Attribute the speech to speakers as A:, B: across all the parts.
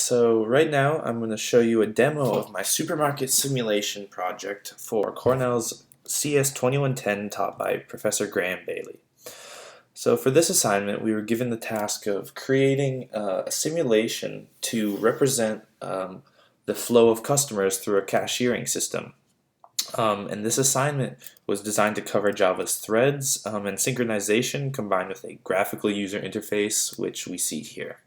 A: So right now I'm going to show you a demo of my supermarket simulation project for Cornell's CS2110 taught by Professor Graeme Bailey. So for this assignment we were given the task of creating a simulation to represent the flow of customers through a cashiering system. And this assignment was designed to cover Java's threads and synchronization combined with a graphical user interface, which we see here.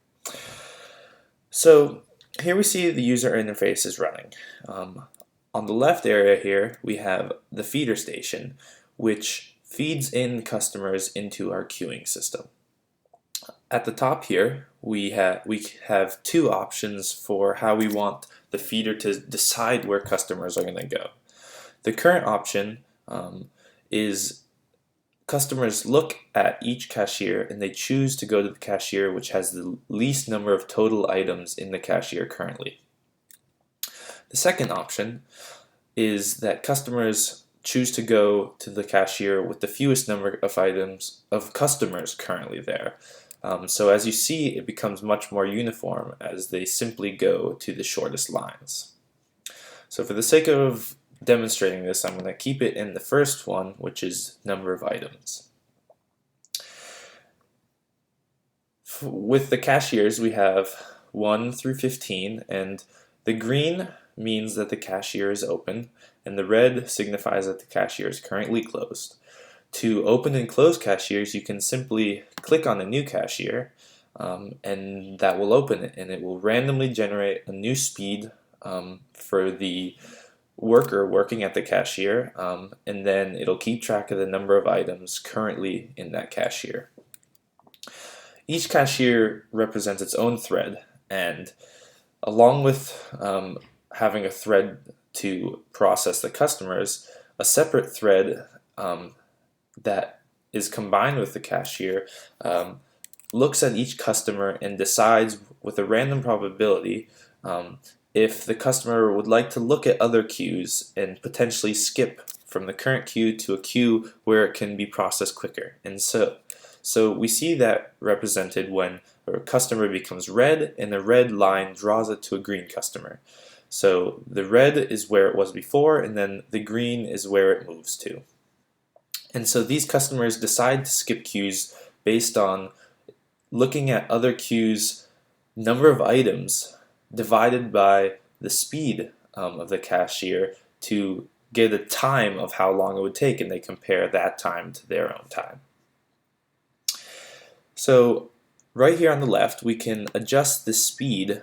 A: So here we see the user interface is running. On the left area here we have the feeder station, which feeds in customers into our queuing system. At the top here we have two options for how we want the feeder to decide where customers are going to go. The current option is customers look at each cashier and they choose to go to the cashier which has the least number of total items in the cashier currently. The second option is that customers choose to go to the cashier with the fewest number of items of customers currently there. So as you see, it becomes much more uniform as they simply go to the shortest lines. So for the sake of demonstrating this, I'm going to keep it in the first one, which is number of items. With the cashiers, we have 1 through 15, and the green means that the cashier is open, and the red signifies that the cashier is currently closed. To open and close cashiers, you can simply click on a new cashier, and that will open it, and it will randomly generate a new speed for the worker working at the cashier, and then it'll keep track of the number of items currently in that cashier. Each cashier represents its own thread, and along with having a thread to process the customers, a separate thread that is combined with the cashier looks at each customer and decides with a random probability if the customer would like to look at other queues and potentially skip from the current queue to a queue where it can be processed quicker. And so we see that represented when a customer becomes red and the red line draws it to a green customer. So the red is where it was before, and then the green is where it moves to. And so these customers decide to skip queues based on looking at other queues' number of items divided by the speed of the cashier to get a time of how long it would take, and they compare that time to their own time. So right here on the left we can adjust the speed,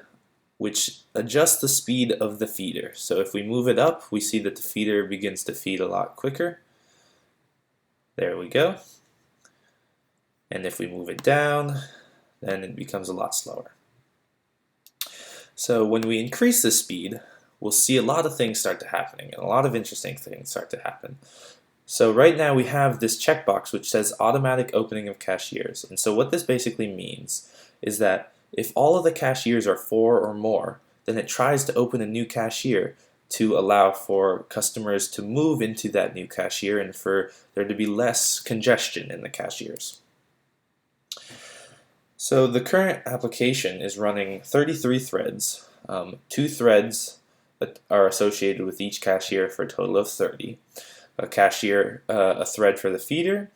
A: which adjusts the speed of the feeder. So if we move it up, we see that the feeder begins to feed a lot quicker. There we go. And if we move it down, then it becomes a lot slower. So when we increase the speed, we'll see a lot of things start to happening, and a lot of interesting things start to happen. So right now we have this checkbox which says automatic opening of cashiers. And so what this basically means is that if all of the cashiers are 4 or more, then it tries to open a new cashier to allow for customers to move into that new cashier and for there to be less congestion in the cashiers. So the current application is running 33 threads. 2 threads are associated with each cashier for a total of 30. A thread for the feeder,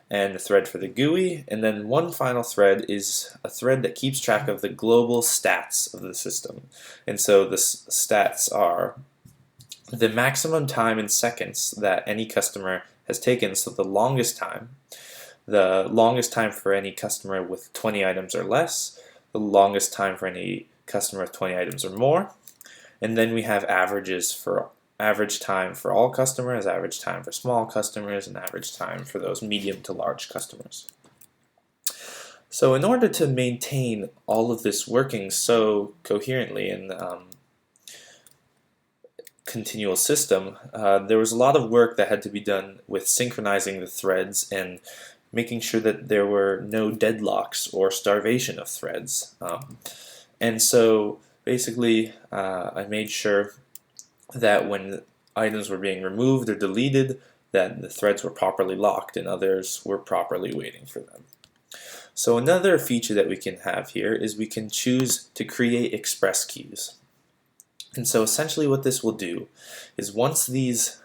A: and a thread for the GUI, and then one final thread is a thread that keeps track of the global stats of the system. And so the stats are the maximum time in seconds that any customer has taken, so the longest time for any customer with 20 items or less, the longest time for any customer with 20 items or more, and then we have averages for average time for all customers, average time for small customers, and average time for those medium to large customers. So in order to maintain all of this working so coherently and continual system, there was a lot of work that had to be done with synchronizing the threads and making sure that there were no deadlocks or starvation of threads. And so basically I made sure that when items were being removed or deleted, that the threads were properly locked and others were properly waiting for them. So another feature that we can have here is we can choose to create express queues. And so essentially what this will do is once these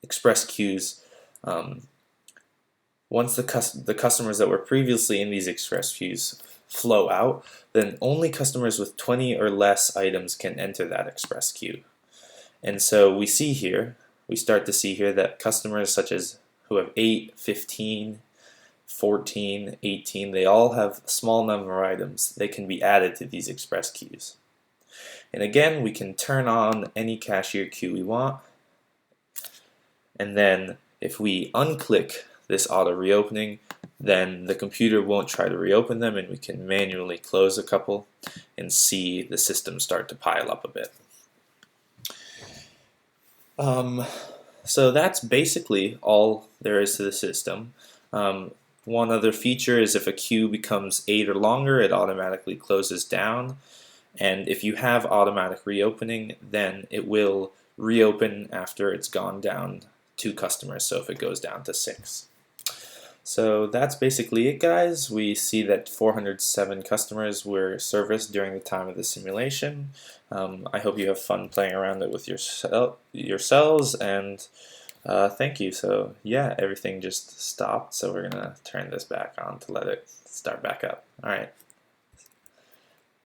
A: express queues, once the customers that were previously in these express queues flow out, then only customers with 20 or less items can enter that express queue. And so we start to see here that customers such as who have 8, 15, 14, 18, they all have a small number of items. They can be added to these express queues. And again, we can turn on any cashier queue we want. And then if we unclick this auto reopening, then the computer won't try to reopen them, and we can manually close a couple and see the system start to pile up a bit. So that's basically all there is to the system. One other feature is if a queue becomes 8 or longer, it automatically closes down. And if you have automatic reopening, then it will reopen after it's gone down 2 customers, so if it goes down to 6. So that's basically it, guys. We see that 407 customers were serviced during the time of the simulation. I hope you have fun playing around it with yourselves, and thank you. So yeah, everything just stopped, so we're gonna turn this back on to let it start back up. All right.